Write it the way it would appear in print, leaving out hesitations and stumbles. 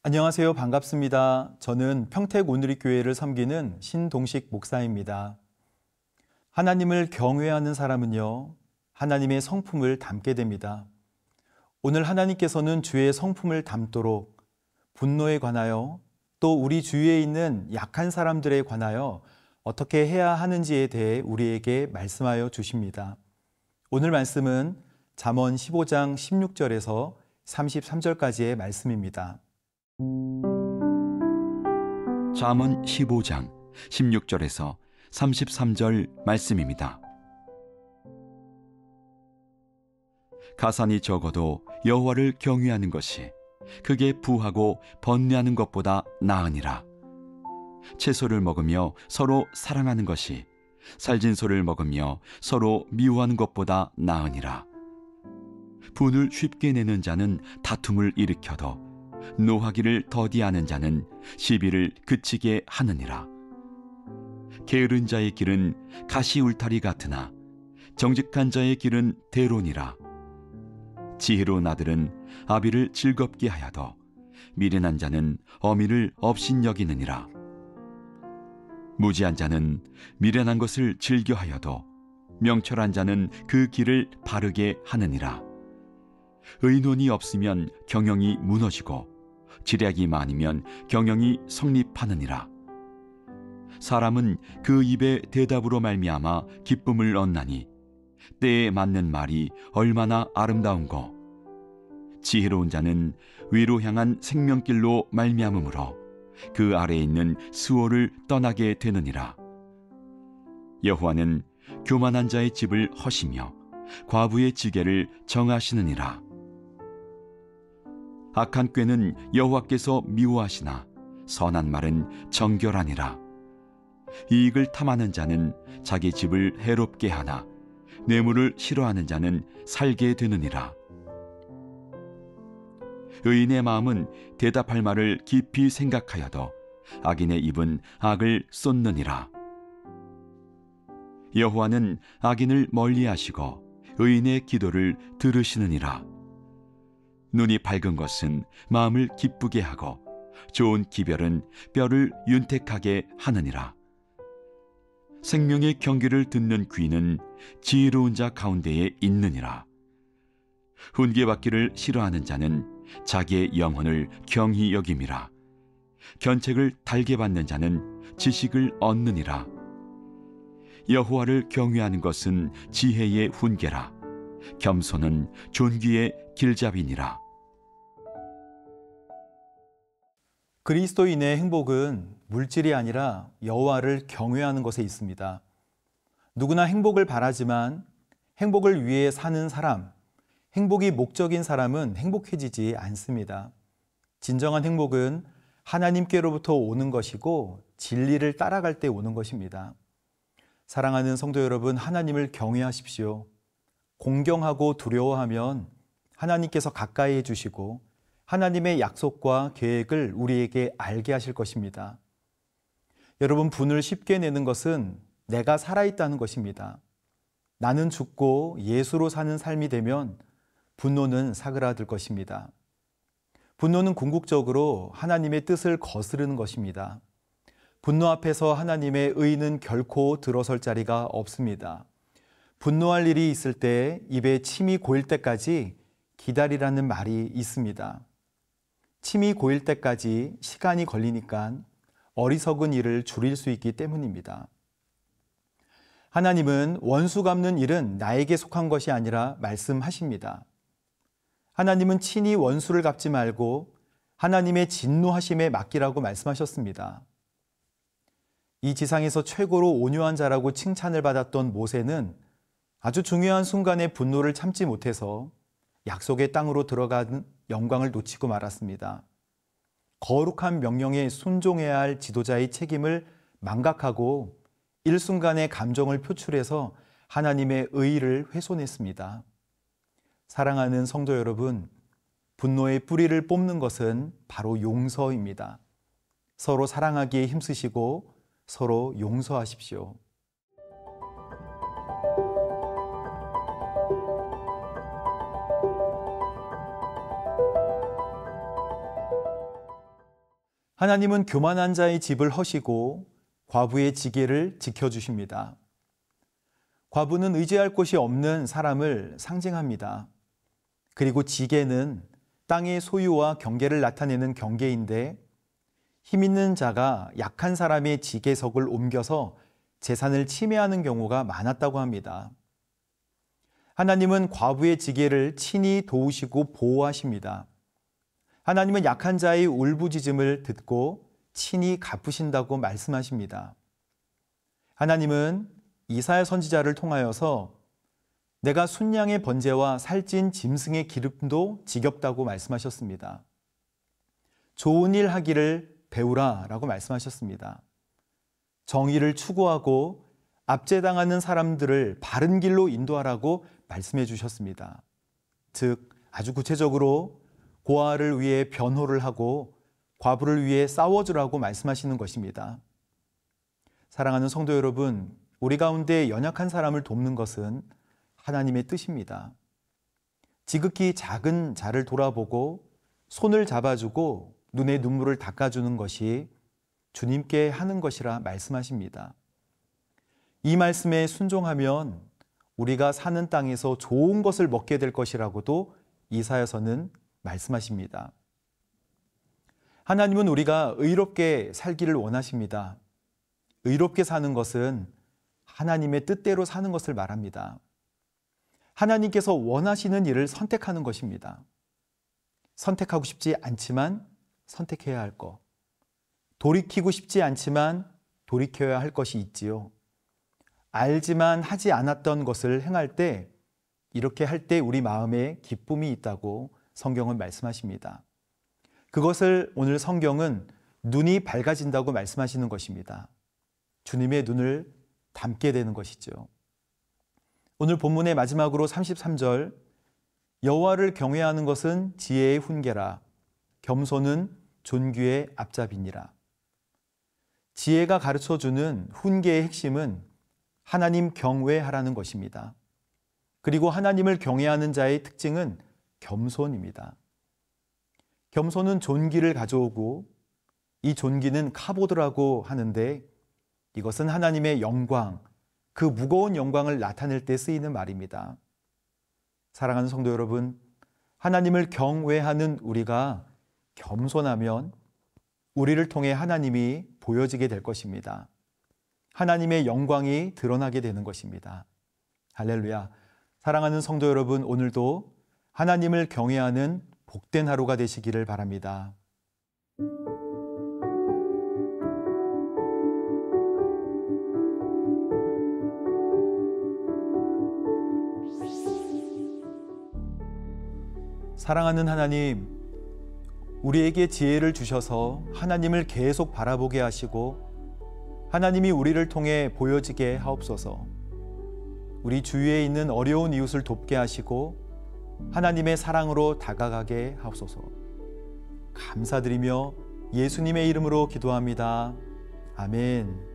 안녕하세요. 반갑습니다. 저는 평택오누리교회를 섬기는 신동식 목사입니다. 하나님을 경외하는 사람은요, 하나님의 성품을 담게 됩니다. 오늘 하나님께서는 주의 성품을 담도록 분노에 관하여 또 우리 주위에 있는 약한 사람들에 관하여 어떻게 해야 하는지에 대해 우리에게 말씀하여 주십니다. 오늘 말씀은 잠언 15장 16절에서 33절까지의 말씀입니다. 잠언 15장 16절에서 33절 말씀입니다. 가산이 적어도 여호와를 경외하는 것이 크게 부하고 번뇌하는 것보다 나으니라. 채소를 먹으며 서로 사랑하는 것이 살진소를 먹으며 서로 미워하는 것보다 나으니라. 분을 쉽게 내는 자는 다툼을 일으켜도 노하기를 더디하는 자는 시비를 그치게 하느니라. 게으른 자의 길은 가시 울타리 같으나 정직한 자의 길은 대론이라. 지혜로운 아들은 아비를 즐겁게 하여도 미련한 자는 어미를 업신여기느니라. 무지한 자는 미련한 것을 즐겨하여도 명철한 자는 그 길을 바르게 하느니라. 의논이 없으면 경영이 무너지고 지략이 많으면 경영이 성립하느니라. 사람은 그 입의 대답으로 말미암아 기쁨을 얻나니 때에 맞는 말이 얼마나 아름다운고. 지혜로운 자는 위로 향한 생명길로 말미암으므로 그 아래에 있는 수호를 떠나게 되느니라. 여호와는 교만한 자의 집을 허시며 과부의 지게를 정하시느니라. 악한 꾀는 여호와께서 미워하시나 선한 말은 정결하니라. 이익을 탐하는 자는 자기 집을 해롭게 하나 뇌물을 싫어하는 자는 살게 되느니라. 의인의 마음은 대답할 말을 깊이 생각하여도 악인의 입은 악을 쏟느니라. 여호와는 악인을 멀리하시고 의인의 기도를 들으시느니라. 눈이 밝은 것은 마음을 기쁘게 하고 좋은 기별은 뼈를 윤택하게 하느니라. 생명의 경계를 듣는 귀는 지혜로운 자 가운데에 있느니라. 훈계받기를 싫어하는 자는 자기의 영혼을 경히 여김이라. 견책을 달게 받는 자는 지식을 얻느니라. 여호와를 경외하는 것은 지혜의 훈계라. 겸손은 존귀의 길잡이니라. 그리스도인의 행복은 물질이 아니라 여호와를 경외하는 것에 있습니다. 누구나 행복을 바라지만 행복을 위해 사는 사람, 행복이 목적인 사람은 행복해지지 않습니다. 진정한 행복은 하나님께로부터 오는 것이고 진리를 따라갈 때 오는 것입니다. 사랑하는 성도 여러분, 하나님을 경외하십시오. 공경하고 두려워하면 하나님께서 가까이 해주시고 하나님의 약속과 계획을 우리에게 알게 하실 것입니다. 여러분, 분을 쉽게 내는 것은 내가 살아있다는 것입니다. 나는 죽고 예수로 사는 삶이 되면 분노는 사그라들 것입니다. 분노는 궁극적으로 하나님의 뜻을 거스르는 것입니다. 분노 앞에서 하나님의 의는 결코 들어설 자리가 없습니다. 분노할 일이 있을 때 입에 침이 고일 때까지 기다리라는 말이 있습니다. 침이 고일 때까지 시간이 걸리니까 어리석은 일을 줄일 수 있기 때문입니다. 하나님은 원수 갚는 일은 나에게 속한 것이 아니라 말씀하십니다. 하나님은 친히 원수를 갚지 말고 하나님의 진노하심에 맡기라고 말씀하셨습니다. 이 지상에서 최고로 온유한 자라고 칭찬을 받았던 모세는 아주 중요한 순간에 분노를 참지 못해서 약속의 땅으로 들어간 영광을 놓치고 말았습니다. 거룩한 명령에 순종해야 할 지도자의 책임을 망각하고 일순간의 감정을 표출해서 하나님의 의의를 훼손했습니다. 사랑하는 성도 여러분, 분노의 뿌리를 뽑는 것은 바로 용서입니다. 서로 사랑하기에 힘쓰시고 서로 용서하십시오. 하나님은 교만한 자의 집을 허시고 과부의 지게를 지켜주십니다. 과부는 의지할 곳이 없는 사람을 상징합니다. 그리고 지게는 땅의 소유와 경계를 나타내는 경계인데 힘 있는 자가 약한 사람의 지게석을 옮겨서 재산을 침해하는 경우가 많았다고 합니다. 하나님은 과부의 지게를 친히 도우시고 보호하십니다. 하나님은 약한 자의 울부짖음을 듣고 친히 갚으신다고 말씀하십니다. 하나님은 이사야 선지자를 통하여서 내가 순양의 번제와 살찐 짐승의 기름도 지겹다고 말씀하셨습니다. 좋은 일 하기를 배우라 라고 말씀하셨습니다. 정의를 추구하고 압제당하는 사람들을 바른 길로 인도하라고 말씀해 주셨습니다. 즉 아주 구체적으로 고아를 위해 변호를 하고 과부를 위해 싸워주라고 말씀하시는 것입니다. 사랑하는 성도 여러분, 우리 가운데 연약한 사람을 돕는 것은 하나님의 뜻입니다. 지극히 작은 자를 돌아보고 손을 잡아주고 눈에 눈물을 닦아주는 것이 주님께 하는 것이라 말씀하십니다. 이 말씀에 순종하면 우리가 사는 땅에서 좋은 것을 먹게 될 것이라고도 이사야서는 말씀하십니다. 하나님은 우리가 의롭게 살기를 원하십니다. 의롭게 사는 것은 하나님의 뜻대로 사는 것을 말합니다. 하나님께서 원하시는 일을 선택하는 것입니다. 선택하고 싶지 않지만 선택해야 할 것, 돌이키고 싶지 않지만 돌이켜야 할 것이 있지요. 알지만 하지 않았던 것을 행할 때, 이렇게 할 때 우리 마음에 기쁨이 있다고 성경은 말씀하십니다. 그것을 오늘 성경은 눈이 밝아진다고 말씀하시는 것입니다. 주님의 눈을 담게 되는 것이죠. 오늘 본문의 마지막으로 33절, 여호와를 경외하는 것은 지혜의 훈계라, 겸손은 존귀의 앞잡이니라. 지혜가 가르쳐주는 훈계의 핵심은 하나님 경외하라는 것입니다. 그리고 하나님을 경외하는 자의 특징은 겸손입니다. 겸손은 존귀를 가져오고 이 존귀는 카보드라고 하는데 이것은 하나님의 영광, 그 무거운 영광을 나타낼 때 쓰이는 말입니다. 사랑하는 성도 여러분, 하나님을 경외하는 우리가 겸손하면 우리를 통해 하나님이 보여지게 될 것입니다. 하나님의 영광이 드러나게 되는 것입니다. 할렐루야. 사랑하는 성도 여러분, 오늘도 하나님을 경외하는 복된 하루가 되시기를 바랍니다. 사랑하는 하나님, 우리에게 지혜를 주셔서 하나님을 계속 바라보게 하시고 하나님이 우리를 통해 보여지게 하옵소서. 우리 주위에 있는 어려운 이웃을 돕게 하시고 하나님의 사랑으로 다가가게 하옵소서. 감사드리며 예수님의 이름으로 기도합니다. 아멘.